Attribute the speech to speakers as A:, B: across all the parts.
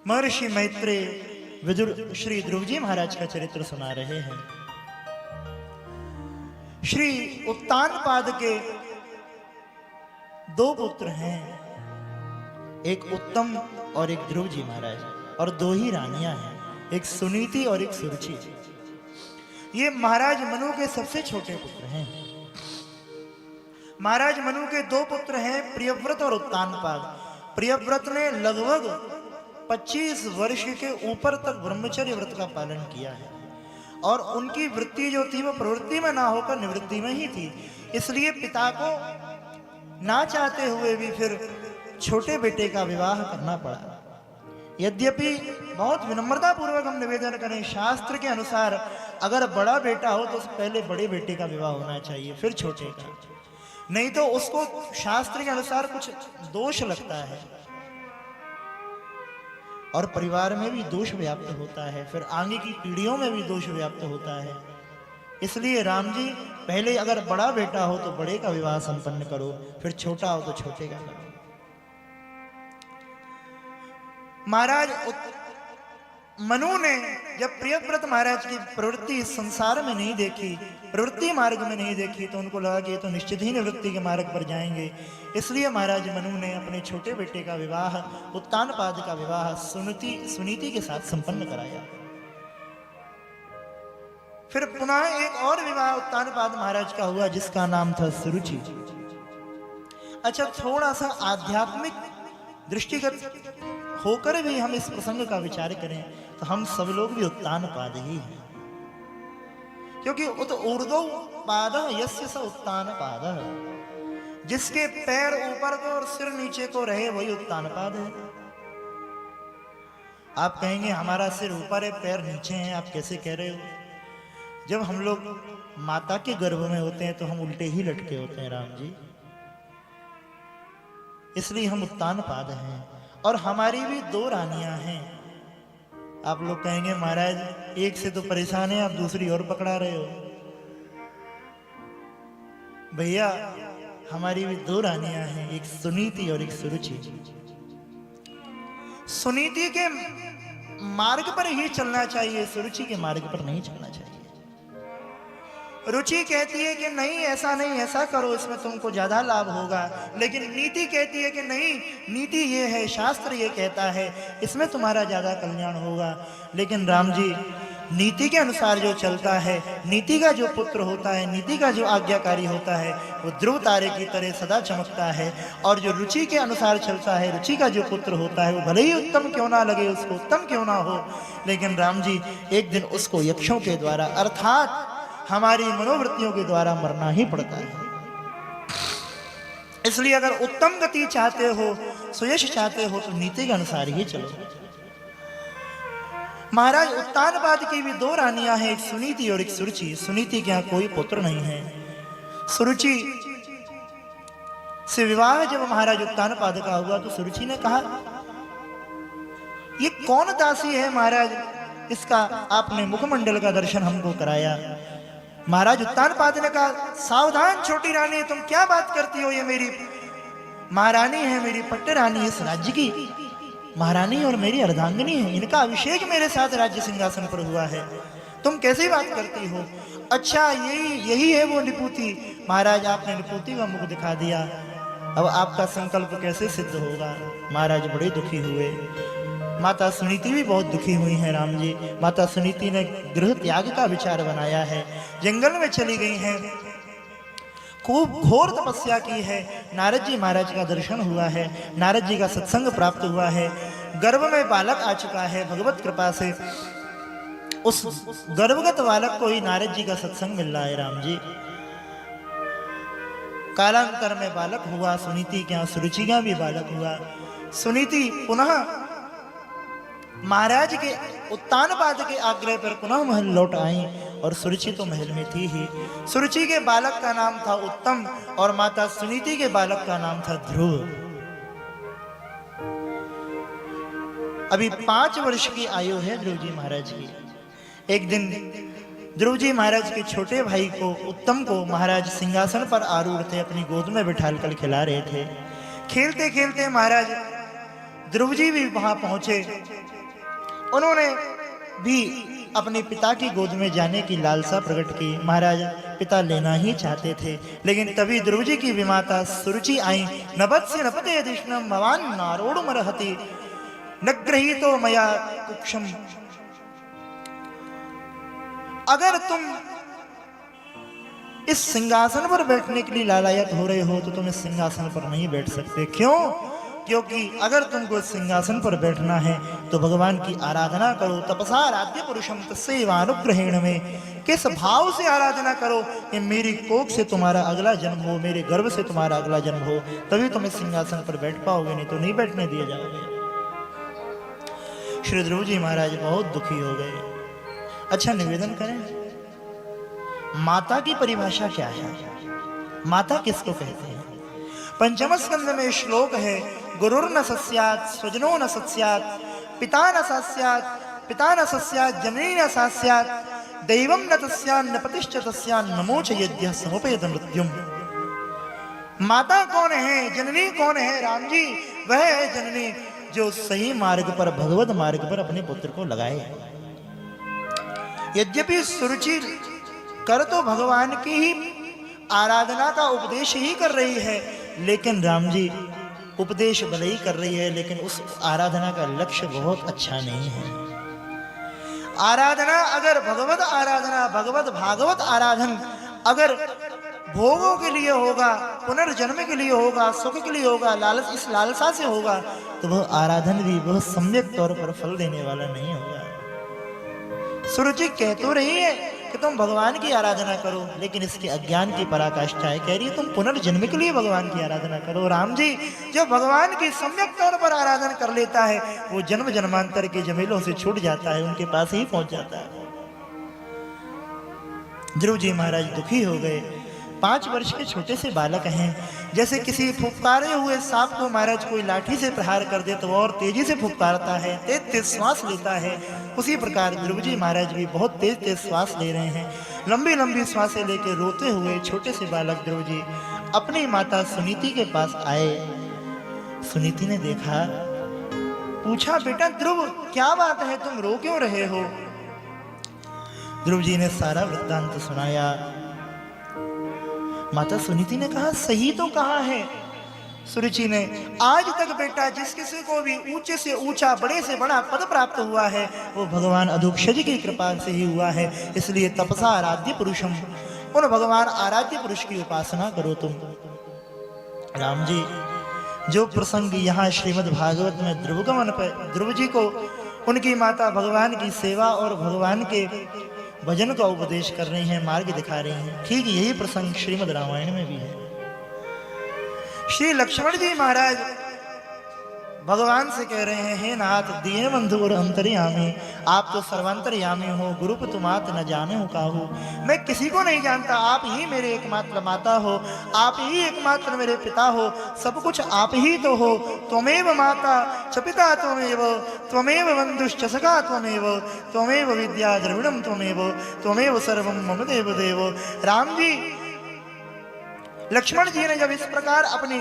A: महर्षि मैत्रेय विदुर श्री ध्रुव जी महाराज का चरित्र सुना रहे हैं। श्री उत्तानपाद के दो पुत्र हैं, एक उत्तम और एक ध्रुव जी महाराज, और दो ही रानियां हैं, एक सुनीति और एक सुरुचि। ये महाराज मनु के सबसे छोटे पुत्र हैं। महाराज मनु के दो पुत्र हैं, प्रियव्रत और उत्तानपाद। प्रियव्रत ने लगभग 25 वर्ष के ऊपर तक ब्रह्मचर्य व्रत का पालन किया है और उनकी वृत्ति जो थी वो प्रवृत्ति में ना होकर निवृत्ति में ही थी। इसलिए पिता को ना चाहते हुए भी फिर छोटे बेटे का विवाह करना पड़ा। यद्यपि बहुत विनम्रता पूर्वक हम निवेदन करें, शास्त्र के अनुसार अगर बड़ा बेटा हो तो पहले बड़े बेटे का विवाह होना चाहिए, फिर छोटे का, नहीं तो उसको शास्त्र के अनुसार कुछ दोष लगता है और परिवार में भी दोष व्याप्त होता है, फिर आगे की पीढ़ियों में भी दोष व्याप्त होता है। इसलिए राम जी पहले अगर बड़ा बेटा हो तो बड़े का विवाह संपन्न करो, फिर छोटा हो तो छोटे का करो। महाराज मनु ने जब प्रियव्रत महाराज की प्रवृत्ति इस संसार में नहीं देखी, प्रवृत्ति मार्ग में नहीं देखी, तो उनको लगा कि ये तो निश्चित ही निवृत्ति के मार्ग पर जाएंगे। इसलिए महाराज मनु ने अपने छोटे बेटे का विवाह, उत्तानपाद का विवाह सुनीति के साथ संपन्न कराया। फिर पुनः एक और विवाह उत्तानपाद महाराज का हुआ जिसका नाम था सुरुचि। अच्छा, थोड़ा सा आध्यात्मिक दृष्टिगत होकर भी हम इस प्रसंग का विचार करें तो हम सब लोग भी उत्तानपाद ही हैं, क्योंकि उत ऊर्ध्व पाद यस्य स उत्तानपाद, जिसके पैर ऊपर को और सिर नीचे को रहे वही उत्तानपाद है। आप कहेंगे हमारा सिर ऊपर है पैर नीचे हैं, आप कैसे कह रहे हो? जब हम लोग माता के गर्भ में होते हैं तो हम उल्टे ही लटके होते हैं राम जी, इसलिए हम उत्तानपाद हैं। और हमारी भी दो रानियां हैं। आप लोग कहेंगे महाराज एक से तो परेशान है, आप दूसरी और पकड़ा रहे हो। भैया हमारी भी दो रानियां हैं, एक सुनीति और एक सुरुचि। सुनीति के मार्ग पर ही चलना चाहिए, सुरुचि के मार्ग पर नहीं चलना चाहिए। रुचि कहती है कि नहीं ऐसा नहीं, ऐसा करो, इसमें तुमको ज्यादा लाभ होगा, लेकिन नीति कहती है कि नहीं, नीति ये है, शास्त्र ये कहता है, इसमें तुम्हारा ज्यादा कल्याण होगा। लेकिन राम जी नीति के अनुसार जो चलता है, नीति का जो पुत्र होता है, नीति का जो आज्ञाकारी होता है, वो ध्रुव तारे की तरह सदा चमकता है। और जो रुचि के अनुसार चलता है, रुचि का जो पुत्र होता है, वो भले ही उत्तम क्यों ना लगे, उसको उत्तम क्यों ना हो, लेकिन राम जी एक दिन उसको यक्षों के द्वारा अर्थात हमारी मनोवृत्तियों के द्वारा मरना ही पड़ता है। इसलिए अगर उत्तम गति चाहते हो, सुयश चाहते हो, तो नीति के अनुसार ही चलो। महाराज उत्तानपाद की भी दो रानियां हैं, एक सुनीति और एक सुरुचि। सुनीति के यहाँ कोई पुत्र नहीं है। सुरुचि से विवाह जब महाराज उत्तानपाद का हुआ तो सुरुचि ने कहा ये कौन दासी है महाराज, इसका आपने मुखमंडल का दर्शन हमको कराया। महाराज उत्तानपाद ने कहा सावधान छोटी रानी, तुम क्या बात करती हो, ये मेरी महारानी है, मेरी पट्ट रानी, इस राज्य की महारानी और मेरी अर्धांगिनी है, इनका अभिषेक मेरे साथ राज्य सिंहासन पर हुआ है, तुम कैसी बात करती हो? अच्छा यही है वो निपुति। महाराज आपने निपुति का मुख दिखा दिया, अब आपका संकल्प कैसे सिद्ध होगा? महाराज बड़े दुखी हुए। माता सुनीति भी बहुत दुखी हुई हैं राम जी। माता सुनीति ने गृह त्याग का विचार बनाया है, जंगल में चली गई हैं, खूब घोर तपस्या की है। नारद जी महाराज का दर्शन हुआ है, नारद जी का सत्संग प्राप्त हुआ है, गर्भ में बालक आ चुका है। भगवत कृपा से उस गर्भगत बालक को ही नारद जी का सत्संग मिल रहा है राम जी। कालांतर में बालक हुआ, सुनीति के यहाँ सुरुचि का भी बालक हुआ। सुनीति पुनः महाराज के उत्तानपाद के आग्रह पर पुनः महल लौट आई और सुरुचि तो महल में थी ही। सुरुचि के बालक का नाम था उत्तम और माता सुनीति के बालक का नाम था ध्रुव। अभी 5 वर्ष की आयु है ध्रुव जी महाराज की। एक दिन ध्रुव जी महाराज के छोटे भाई को उत्तम को महाराज सिंहासन पर आरूढ़ थे, अपनी गोद में बिठाल कर खिला रहे थे। खेलते खेलते महाराज ध्रुव जी भी वहां पहुंचे। उन्होंने भी अपने पिता की गोद में जाने की लालसा प्रकट की। महाराज पिता लेना ही चाहते थे, लेकिन तभी ध्रुव जी की विमाता सुरुचि आई। नभत्स्य नपते अधिष्णम भवान नारोड़ मरहति न गृहीतो मया कुक्षम। अगर तुम इस सिंहासन पर बैठने के लिए लालायत हो रहे हो तो तुम इस सिंहासन पर नहीं बैठ सकते। क्यों? क्योंकि अगर तुमको सिंहासन पर बैठना है तो भगवान की आराधना करो। तपसा आराध्य पुरुषम तस्यैवानुग्रहेण में, किस भाव से आराधना करो कि मेरी कोख से तुम्हारा अगला जन्म हो, मेरे गर्भ से तुम्हारा अगला जन्म हो, तभी तुम इस सिंहासन पर बैठ पाओगे, नहीं तो नहीं बैठने दिए जाओगे। श्री ध्रुव जी महाराज बहुत दुखी हो गए। अच्छा निवेदन करें, माता की परिभाषा क्या है? माता किसको कहते हैं? पंचम स्कंद में श्लोक है, गुरुर्न सस्यात् स्वजनो न सस्यात् पिता न सस्यात् पिता न सस्यात् जननी न सस्यात् दैवं न तस्यान् न पतिश्च तस्यान् नमो च यद्यः समुपैत मृत्युम। माता कौन है? जननी कौन है? राम जी वह है जननी जो सही मार्ग पर, भगवत मार्ग पर अपने पुत्र को लगाए। यद्यपि सुरुचि कर तो भगवान की ही आराधना का उपदेश ही कर रही है, लेकिन राम जी उपदेश भले ही कर रही है, लेकिन उस आराधना का लक्ष्य बहुत अच्छा नहीं है। आराधना अगर भगवत आराधना, भगवत भागवत आराधन अगर भोगों के लिए होगा, पुनर्जन्म के लिए होगा, सुख के लिए होगा, लालच इस लालसा से होगा, तो वह आराधन भी बहुत सम्यक तौर पर फल देने वाला नहीं होगा। सुरुचि कह तो रही है कि तुम भगवान की आराधना करो, लेकिन इसके अज्ञान की पराकाष्ठा है। कह रही है तुम पुनर्जन्म के लिए भगवान की आराधना करो। राम जी जो भगवान की सम्यक तौर पर आराधना कर लेता है वो जन्म जन्मांतर के झमेलों से छूट जाता है, उनके पास ही पहुंच जाता है। ध्रुव जी महाराज दुखी हो गए। 5 वर्ष के छोटे से बालक हैं, जैसे किसी फुफकारे हुए सांप को महाराज कोई लाठी से प्रहार कर दे तो वो और तेजी से फुफकारता है, तेज तेज श्वास लेता है, उसी प्रकार ध्रुव जी महाराज भी बहुत तेज तेज श्वास ले रहे हैं। लंबी लंबी श्वासें लेकर रोते हुए छोटे से बालक ध्रुव जी अपनी माता सुनीति के पास आए। सुनीति ने देखा, पूछा, बेटा ध्रुव क्या बात है, तुम रो क्यों रहे हो? ध्रुव जी ने सारा वृत्तांत सुनाया। माता सुनीति ने कहा, सही तो कहा है सुरुचि ने, आज तक बेटा जिस किसी को भी ऊंचे से ऊंचा, बड़े से बड़ा पद प्राप्त हुआ है वो भगवान अधोक्षज की कृपा से ही हुआ है। इसलिए तपसा आराध्य पुरुषम, उन भगवान आराध्य पुरुष की उपासना करो तुम। राम जी जो प्रसंग यहाँ श्रीमद् भागवत में ध्रुवगमन पर ध्रुव जी को उनकी माता भगवान की सेवा और भगवान के भजन का उपदेश कर रही हैं, मार्ग दिखा रही हैं, ठीक यही प्रसंग श्रीमद् रामायण में भी है। श्री लक्ष्मण जी महाराज भगवान से कह रहे हैं, हे नाथ दीन बंधु और अंतर्यामी, आप तो सर्वांतर्यामी हो, गुरुप तुमात न जाने हो काहू। मैं किसी को नहीं जानता, आप ही मेरे एकमात्र माता हो, आप ही एकमात्र मेरे पिता हो, सब कुछ आप ही तो हो। त्वमेव माता च पिता त्वमेव, त्वमेव बंधुश्च सखा त्वमेव, त्वमेव विद्या द्रविणम त्वमेव, त्वमेव सर्वम मम देव देव। राम जी लक्ष्मण जी ने जब इस प्रकार अपनी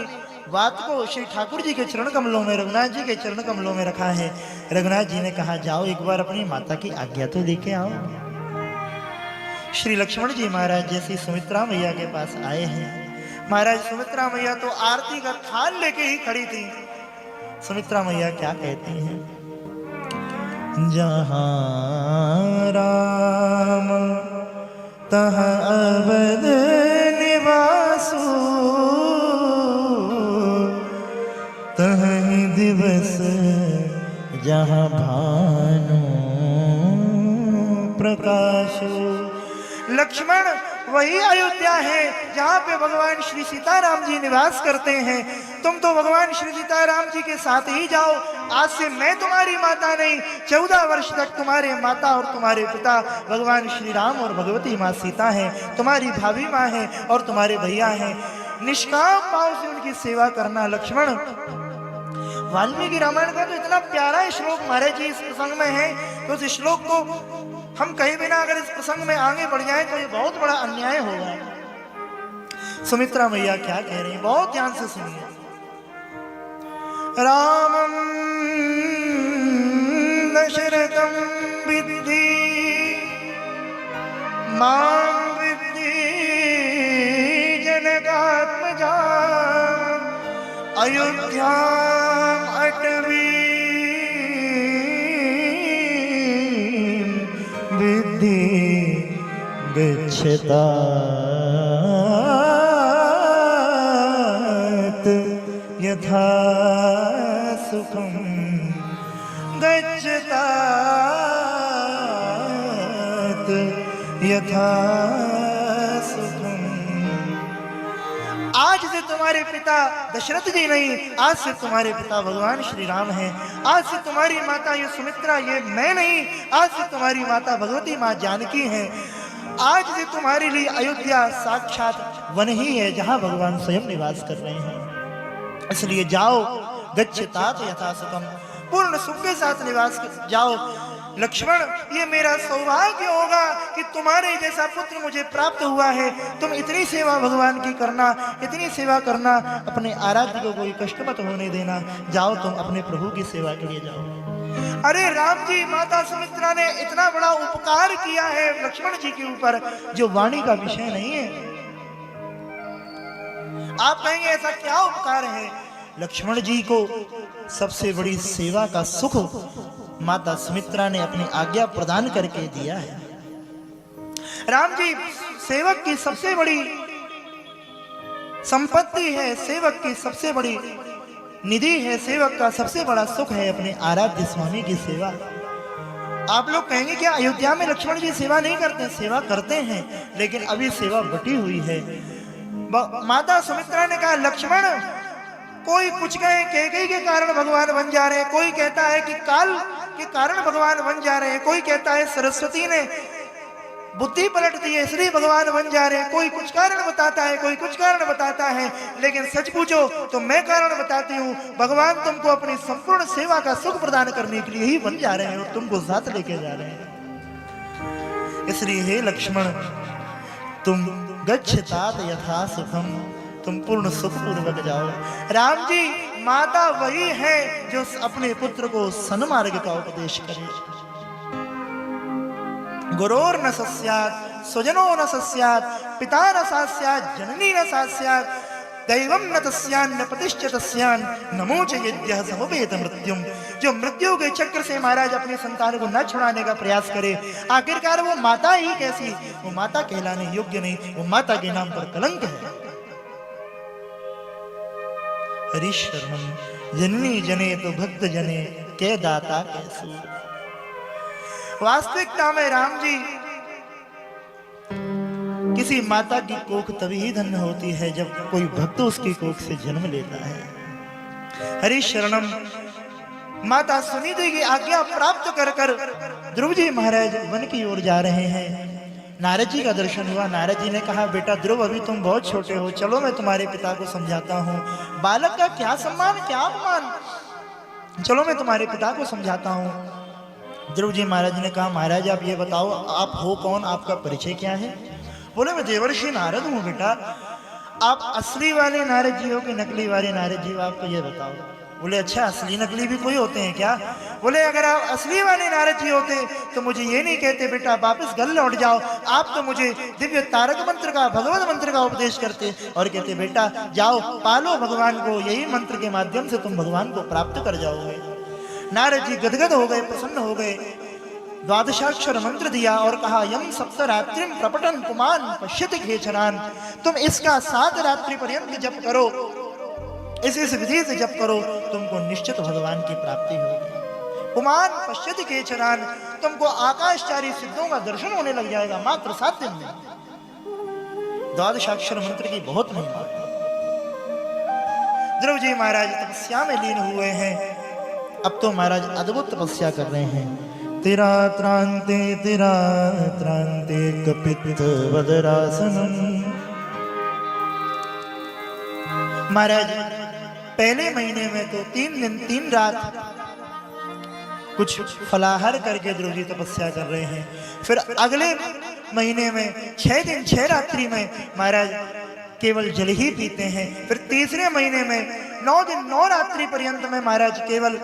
A: बात को श्री ठाकुर जी के चरण कमलों में, रघुनाथ जी के चरण कमलों में रखा है, रघुनाथ जी ने कहा, जाओ एक बार अपनी माता की आज्ञा तो लेके आओ। श्री लक्ष्मण जी महाराज जैसी सुमित्रा मैया के पास आए हैं। महाराज सुमित्रा मैया तो आरती का थाल लेके ही खड़ी थी। सुमित्रा मैया क्या कहती हैं, जहां राम तहां अवध निवासु, तहीं दिवस जहाँ भानु प्रकाशो। लक्ष्मण वही अयोध्या है जहाँ पे भगवान श्री सीताराम जी निवास करते हैं। तुम तो भगवान श्री सीताराम जी के साथ ही जाओ। आज से मैं तुम्हारी माता नहीं, 14 वर्ष तक तुम्हारे माता और तुम्हारे पिता भगवान श्री राम और भगवती माँ सीता हैं, तुम्हारी भाभी माँ है और तुम्हारे भैया हैं। निष्काम भाव से उनकी सेवा करना। लक्ष्मण वाल्मीकि रामायण का तो इतना प्यारा श्लोक महाराज जी इस प्रसंग में है, तो उस श्लोक को हम कहीं बिना अगर इस प्रसंग में आगे बढ़ जाए तो ये बहुत बड़ा अन्याय होगा। सुमित्रा मैया क्या कह रही है, बहुत ध्यान से सुनिए। रामं दशरथं विद्धि मां विद्धि जनकात्मजा अयोध्याम् अटवीं विद्धि गच्छतात् यथा सुखं गच्छतात् यथा सुखम। आज से तुम्हारे पिता दशरथ जी नहीं, आज से तुम्हारे पिता भगवान श्री राम हैं। आज से तुम्हारी माता ये सुमित्रा, ये मैं नहीं, आज से तुम्हारी माता भगवती माँ जानकी हैं। आज से तुम्हारे लिए अयोध्या साक्षात वन ही है जहां भगवान स्वयं निवास कर रहे हैं। इसलिए जाओ, गच्छतात यथा सुखम, पूर्ण सुख के साथ निवास जाओ। लक्ष्मण, ये मेरा सौभाग्य होगा कि तुम्हारे जैसा पुत्र मुझे प्राप्त हुआ है। तुम इतनी सेवा भगवान की करना, इतनी सेवा करना, अपने आराध्य को कोई कष्ट मत होने देना। जाओ, तुम अपने प्रभु की सेवा के लिए जाओ। अरे राम जी, माता सुमित्रा ने इतना बड़ा उपकार किया है लक्ष्मण जी के ऊपर जो वाणी का विषय नहीं है। आप कहेंगे ऐसा क्या उपकार है? लक्ष्मण जी को सबसे बड़ी सेवा का सुख माता सुमित्रा ने अपनी आज्ञा प्रदान करके दिया है। राम जी सेवक की सबसे बड़ी संपत्ति है, सेवक की सबसे बड़ी निधि है, सेवक का सबसे बड़ा सुख है अपने आराध्य स्वामी की सेवा। आप लोग कहेंगे क्या अयोध्या में लक्ष्मण जी सेवा नहीं करते? सेवा करते हैं, लेकिन अभी सेवा बटी हुई है। माता सुमित्रा ने कहा, लक्ष्मण, कोई कुछ कहे कैकेयी के कारण भगवान बन जा रहे हैं, कोई कहता है कि काल के कारण भगवान बन जा रहे हैं, कोई कहता है सरस्वती ने बुद्धि पलट दी है इसलिए भगवान बन जा रहे हैं, कोई कुछ कारण बताता है, कोई कुछ कारण बताता है। लेकिन सच पूछो तो मैं कारण बताती हूँ, भगवान तुमको अपनी संपूर्ण सेवा का सुख प्रदान करने के लिए ही बन जा रहे हैं और तुमको साथ लेके जा रहे हैं। इसलिए हे लक्ष्मण, तुम गच्छतात यथा सुखम, तुम पूर्ण सुख पूर्वक जाओ। राम जी, माता वही है जो अपने पुत्र को सन्मार्ग का उपदेश करे। गुरोर न सस्यात्, स्वजनो न सस्यात्, पिता न सास्यात्, जननी न सास्यात्, दैवं न तस्यान्न प्रतिष्ठ तस्यान्, नमो च यद्यः समुपेत मृत्युम। जो मृत्यु के चक्र से महाराज अपने संतान को न छुड़ाने का प्रयास करे, आखिरकार वो माता ही कैसी, वो माता कहलाने योग्य नहीं, वो माता के नाम पर कलंक है। हरिशरणम जननी जने तो भक्त जने, के दाता कैसू। वास्तविकता में राम जी, किसी माता की कोख तभी ही धन्य होती है जब कोई भक्त उसकी कोख से जन्म लेता है। हरिशरणम, माता सुनीति की आज्ञा प्राप्त कर कर ध्रुव जी महाराज वन की ओर जा रहे हैं। नारद जी का दर्शन हुआ। नारद जी ने कहा, बेटा ध्रुव, अभी तुम बहुत छोटे हो, चलो मैं तुम्हारे पिता को समझाता हूँ। बालक का क्या सम्मान, क्या अपमान, चलो मैं तुम्हारे पिता को समझाता हूँ। ध्रुव जी महाराज ने कहा, महाराज आप ये बताओ, आप हो कौन, आपका परिचय क्या है? बोले, मैं देवर्षि नारद हूँ। बेटा, आप असली वाले नारद जी हो कि नकली वाले नारद जी हो, आपको ये बताओ। बोले, अच्छा, असली नकली भी कोई होते हैं क्या? बोले, अगर आप असली वाले नारद जी होते तो मुझे ये नहीं कहते बेटा वापस घर लौट जाओ, आप तो मुझे दिव्य तारक मंत्र का, भगवत मंत्र का उपदेश करते और कहते बेटा जाओ पालो भगवान को, यही मंत्र के माध्यम से तुम भगवान को प्राप्त कर जाओगे। नारद जी गदगद हो गए, प्रसन्न हो गए, द्वादशाक्षर मंत्र दिया और कहा, यम सप्तरात्रिम प्रपटन पुमान पश्यति खेचरान। तुम इसका 7 रात्रि पर्यंत जप करो, इस विधि से जप करो, तुमको निश्चित भगवान की प्राप्ति होगी। पुमान पश्यति खेचरान, तुमको आकाशचारी सिद्धों का दर्शन होने लग जाएगा मात्र 7 दिन में। द्वादशाक्षर मंत्र की बहुत महिमा। ध्रुव जी महाराज तपस्या में लीन हुए हैं। अब तो महाराज अद्भुत तपस्या कर रहे हैं। तेरा त्रांते कपित वदरासनम। महाराज पहले महीने में तो 3 दिन 3 रात कुछ फलाहार करके ध्रुव जी तपस्या कर रहे हैं। फिर अगले महीने में 6 दिन 6 रात्रि में महाराज केवल जल ही पीते हैं। फिर तीसरे महीने में 9 दिन 9 रात्रि पर्यंत में महाराज केवल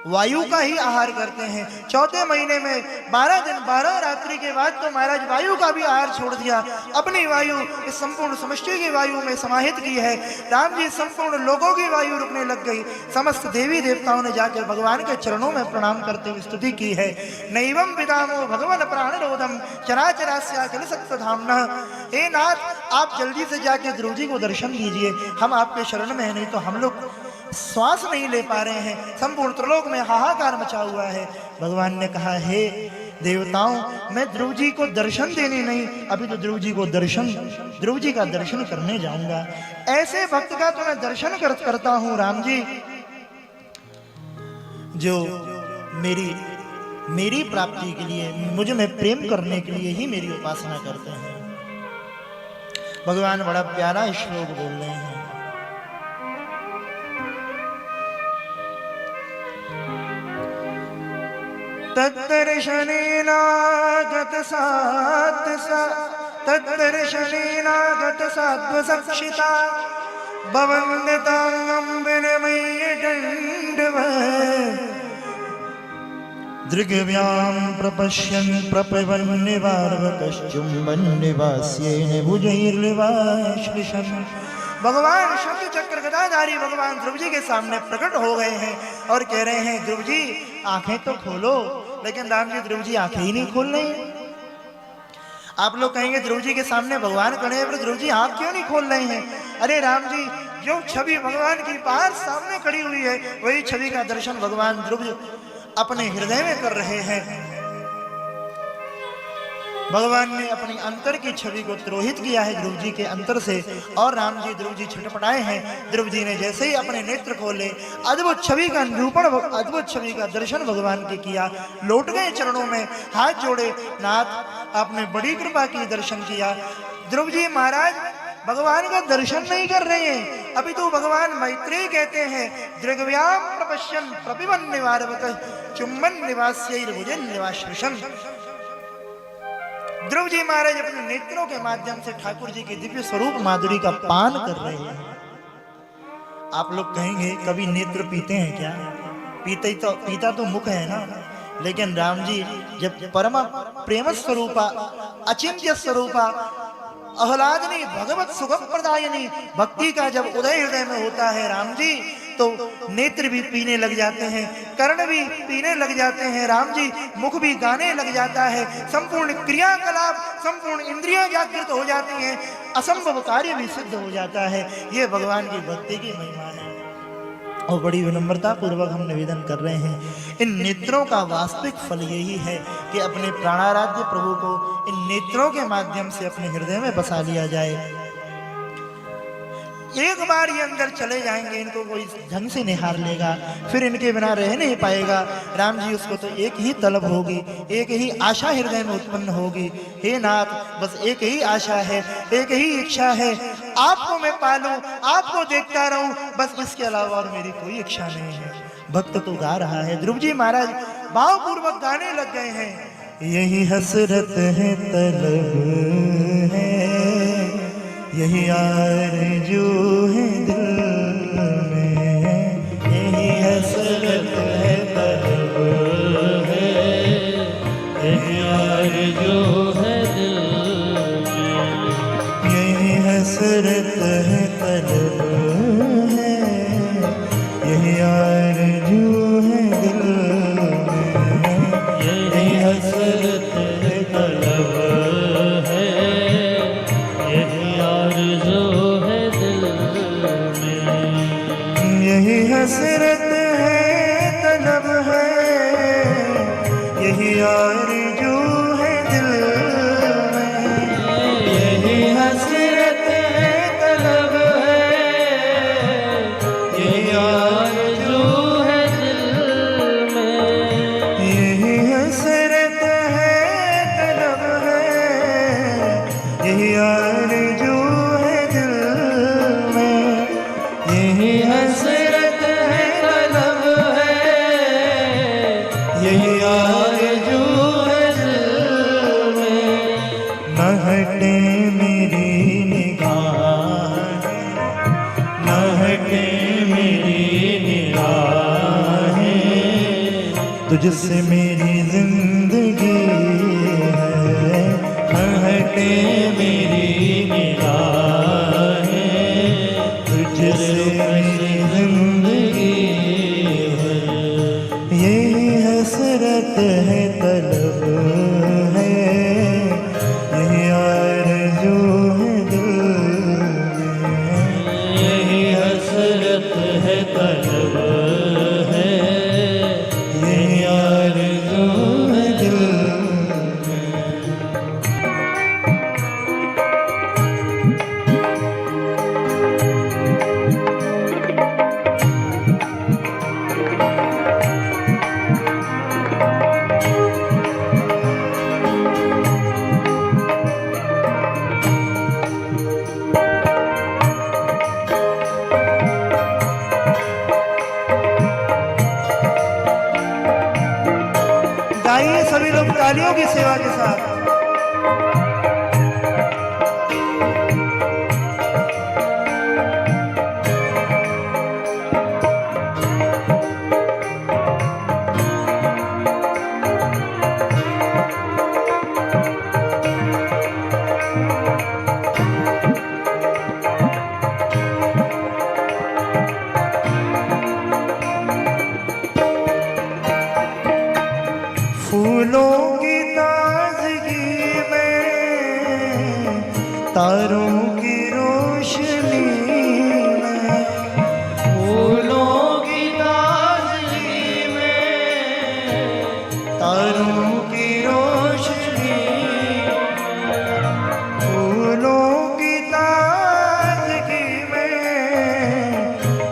A: वायु का ही आहार करते हैं। चौथे महीने में 12 दिन 12 रात्रि के बाद तो महाराज वायु का भी आहार छोड़ दिया, अपनी वायु इस संपूर्ण समष्टि की वायु में समाहित की है। राम जी संपूर्ण लोगों की वायु रुकने लग गई। समस्त देवी देवताओं ने जाकर भगवान के चरणों में प्रणाम करते हुए स्तुति की है। नैवम विदामो भगवान प्राणरोधम चराचरास्या अखिल सत्वधाम्नः। हे नाथ, आप जल्दी से जाके ध्रुव जी को दर्शन दीजिए, हम आपके शरण में हैं, नहीं तो हम लोग श्वास नहीं ले पा रहे हैं। संपूर्ण त्रिलोक में हाहाकार मचा हुआ है। भगवान ने कहा, हे देवताओं, मैं ध्रुव जी को दर्शन देने नहीं, अभी तो ध्रुव जी का दर्शन करने जाऊंगा। ऐसे भक्त का तो मैं दर्शन करता हूं राम जी, जो मेरी प्राप्ति के लिए, मुझे में प्रेम करने के लिए ही मेरी उपासना करते हैं। भगवान बड़ा प्यारा श्लोक बोल रहे हैं। तद्दर्शनेनागत साध्वसक्षिता भवन्दितां विनमय्यदण्डव दृग्व्यां प्रपश्यन् प्रपवन्निवार्वकश्चुम्बन्निवास्येन भुजैर्निवाश्लिषन्। भगवान शंख चक्र गदाधारी भगवान ध्रुव जी के सामने प्रकट हो गए हैं और कह रहे हैं, ध्रुव जी आंखें तो खोलो। लेकिन राम जी ध्रुव जी आंखें ही नहीं खोल रहे हैं। आप लोग कहेंगे ध्रुव जी के सामने भगवान खड़े हैं, पर ध्रुव जी आंख क्यों नहीं खोल रहे हैं? अरे राम जी, जो छवि भगवान की बाहर सामने खड़ी हुई है, वही छवि का दर्शन भगवान ध्रुव अपने हृदय में कर रहे हैं। भगवान ने अपनी अंतर की छवि को तिरोहित किया है ध्रुव जी के अंतर से, और राम जी ध्रुव जी छटपटाए हैं। ध्रुव जी ने जैसे ही अपने नेत्र खोले, अद्भुत छवि का निरूपण, अद्भुत छवि का दर्शन भगवान के किया। लौट गए चरणों में, हाथ जोड़े, नाथ आपने बड़ी कृपा की, दर्शन किया। ध्रुव जी महाराज भगवान का दर्शन नहीं कर रहे हैं, अभी तो भगवान मैत्रेय कहते हैं, दृग्व्याम प्रपश्यन् प्रपिबन्निवार्वकः चुम्बन निवास्यैर्भुजन् निवाश्लिषन्। ध्रुव जी महाराज अपने नेत्रों के माध्यम से ठाकुर जी के दिव्य स्वरूप माधुरी का पान कर रहे हैं। आप लोग कहेंगे, कभी नेत्र पीते हैं क्या? पीता तो मुख है ना। लेकिन राम जी जब परम प्रेम स्वरूपा, अचिंत्य स्वरूपा, आह्लादनी भगवत सुख प्रदायनी भक्ति का जब उदय हृदय में होता है राम जी, तो नेत्र भी पीने लग जाते हैं, कर्ण भी पीने लग जाते हैं राम जी, मुख भी गाने लग जाता है, संपूर्ण क्रियाकलाप, संपूर्ण इंद्रियां जागृत हो जाती हैं, असंभव कार्य भी सिद्ध हो जाता है। ये भगवान की भक्ति की महिमा है। और बड़ी विनम्रता पूर्वक हम निवेदन कर रहे हैं, इन नेत्रों का वास्तविक फल यही है कि अपने प्राणाराध्य प्रभु को इन नेत्रों के माध्यम से अपने हृदय में बसा लिया जाए। एक बार ये अंदर चले जाएंगे, इनको कोई ढंग से निहार लेगा, फिर इनके बिना रह नहीं पाएगा। राम जी उसको तो एक ही तलब होगी, एक ही आशा हृदय में उत्पन्न होगी, हे नाथ बस एक ही आशा है, एक ही इच्छा है, आपको मैं पालूं, आपको देखता रहूं, बस इसके अलावा और मेरी कोई इच्छा नहीं है। भक्त तो गा रहा है, ध्रुव जी महाराज भावपूर्वक गाने लग गए हैं। यही हसरत है, तलब है, यही आरज़ू है दिल में, यही हसरत है, तलब है, यही आरज़ू है दिल में, यही हसरत है, तलब है, यही आरज़ू है दिल में, यही हसरत है, तलब है, यही आरज़ू है दिल में, यही हसरत है, तुझसे मेरी जिंदगी है, न हटे मेरी निगाहें, तुझसे मेरी जिंदगी है। यही हसरत है, तलब है, यही आरज़ू है दिल में।
B: यही हसरत है, तलब है,
A: यही आरज़ू है दिल में। गाइए सभी लोग तालियों की सेवा के साथ। फूलों की ताजगी में, तारों की रोशनी में,
B: फूलों की ताजगी में,
A: तारों की रोशनी, फूलों की ताजगी में,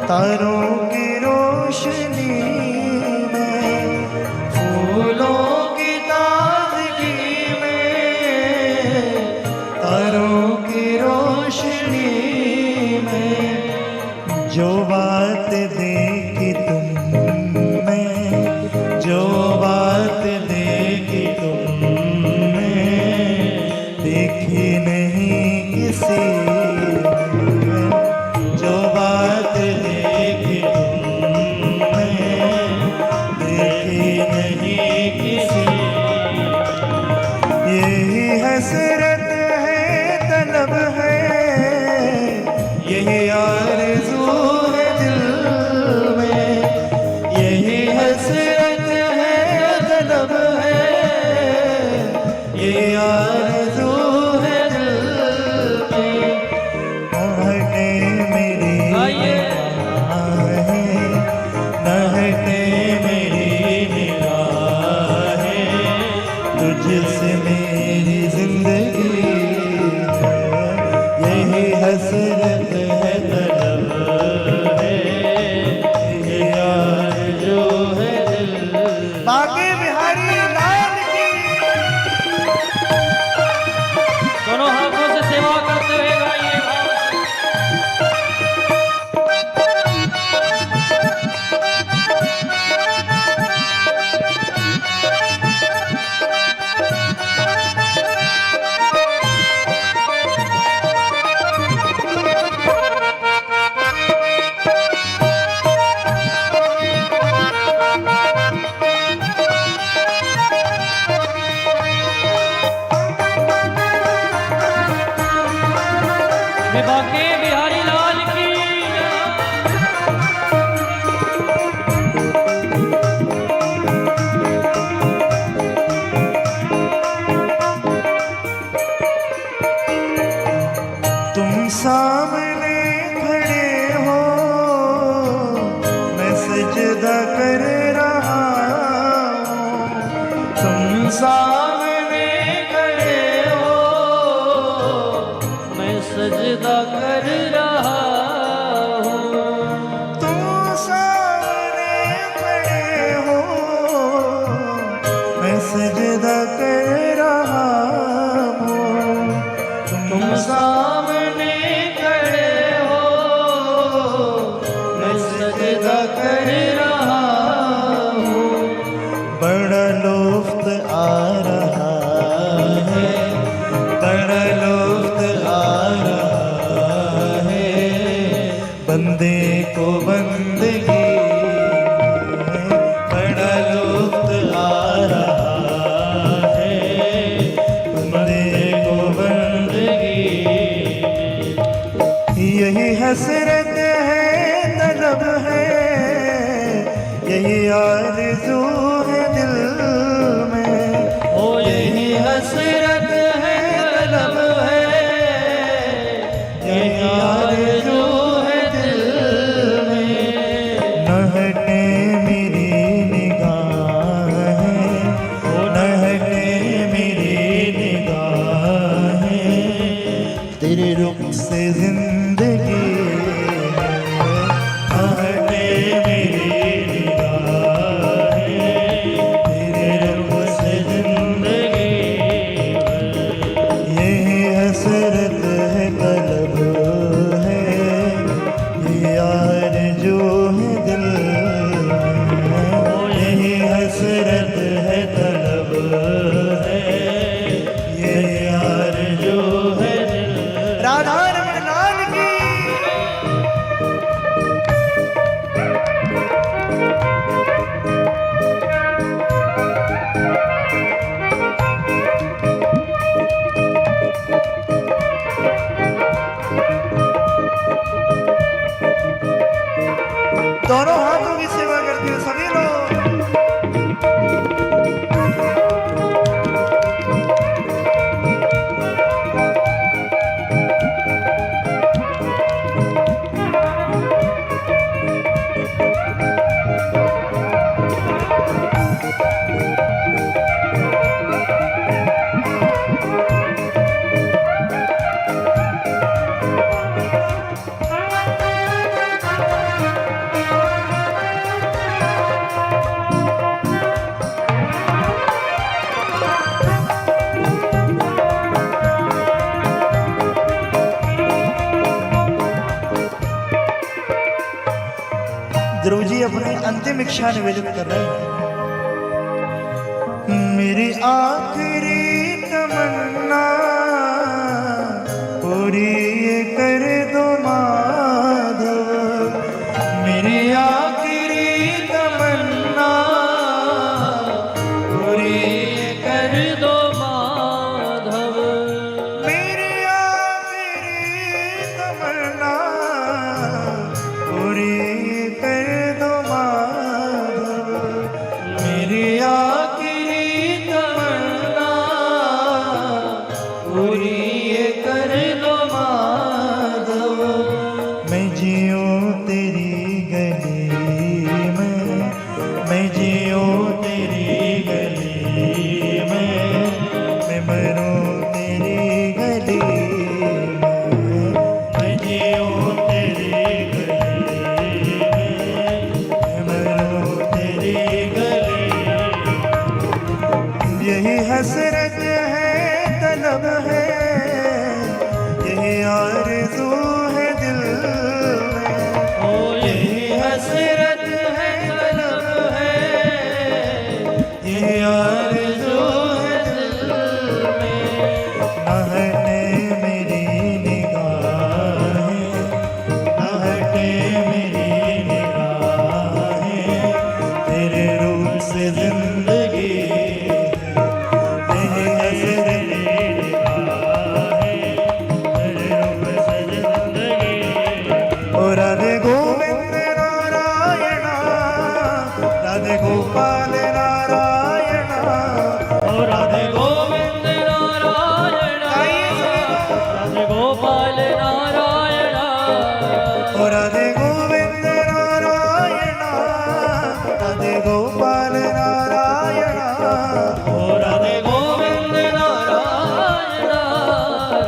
A: तारों की रोशनी में, फूलों की ताजगी में, तारों की रोशनी में, जो बात देखी तुमने, जो बात देखी तुमने, आरज़ू है दिल में,
B: ओ यही हसरत है तलब है, यही आरज़ू है दिल में।
A: न हटे मेरी निगाहें, न हटे मेरी निगाहें, तेरे रुख से जिंदगी है। न हटे मेरी निगाहें, तेरे रुख से जिंदगी है। यही हसरत है तलब है, ये आरज़ू है दिल में, यही हसरत है तलब है, ये आरज़ू है दिल। राधा रमन लाल की। दोनों हाथों की सेवा करते हुए सभी लोग। ध्रुव जी अपनी अंतिम इच्छा निवेदित कर रहे हैं। मेरी आखिरी तमन्ना पूरी ये कर दो माधव, मेरी आखिरी तमन्ना पूरी ये कर दो
B: माधव,
A: मेरी आखिरी तमन्ना पूरी कर दो माधव, मेरी
B: आखिरी तमन्ना पूरी ये कर दो माधव।
A: मैं जीऊं तेरी गली में, मैं जीऊं तेरी गली में, मैं मरूं तेरी गली में, मैं जीऊं तेरी गली में, मैं मरूं तेरी गली में। यही हसरत है तलब है, यही आरज़ू है दिल में,
B: ओ यही हसरत है तलब है,
A: ये आरज़ू है दिल में। न हटे मेरी निगाहें, न हटे मेरी निगाहें, तेरे रूप से जिंदगी है। यही हसरत निगाहें, तेरे रूप से जिंदगी है। ओ राधे गोविंद नारायण, राधे गोपाल नारायण,
B: ओ राधे गोविंद नारायण, राधे गोपाल नारायण,
A: ओ राधे गोविंद नारायण, राधे गोपाल नारायण,
B: ओ राधे गोविंद नारायण,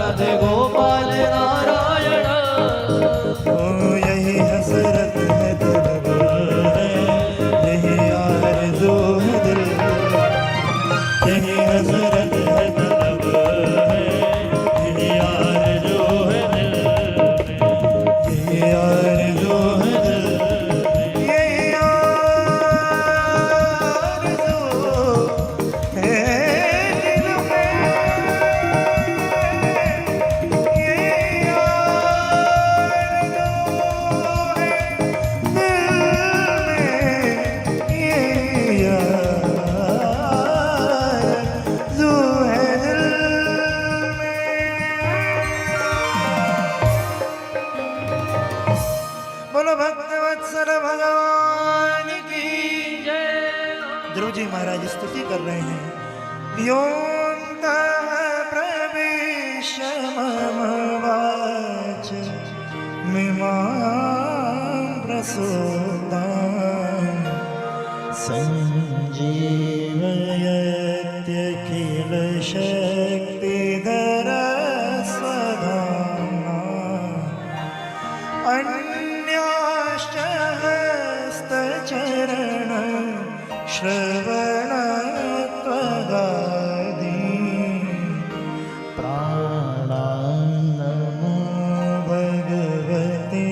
B: राधे गोपाल नारायण।
A: ओ यही हसरत है तलब है, यही आरज़ू है दिल, यही हसरत है तलब है, यही आरज़ू है दिल, यही आरज़ू है दिल, यही आरज़ू ध्रुव जी महाराज स्तुति कर रहे हैं। योऽन्तः प्रविश्य मम वाच मिमां प्रसूताम् संजीवयत्यखिल शक्तिधर स्वधाम्ना अन्याश्च हस्तचरण श्रवणत्वगादीन् प्राणान्नमो भगवते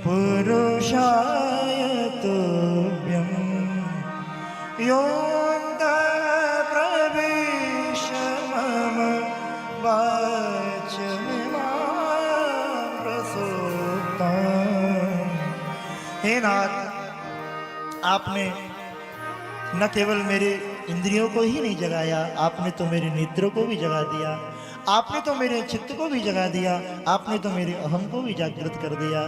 A: पुरुषाय तुभ्यं योऽन्तः प्रविश्य मम वाचमिमां प्रसूताम्। हे नाथ, आपने न केवल मेरे इंद्रियों को ही नहीं जगाया, आपने तो मेरे नेत्रों को भी जगा दिया, आपने तो मेरे चित्त को भी जगा दिया, आपने तो मेरे अहम को भी जागृत कर दिया।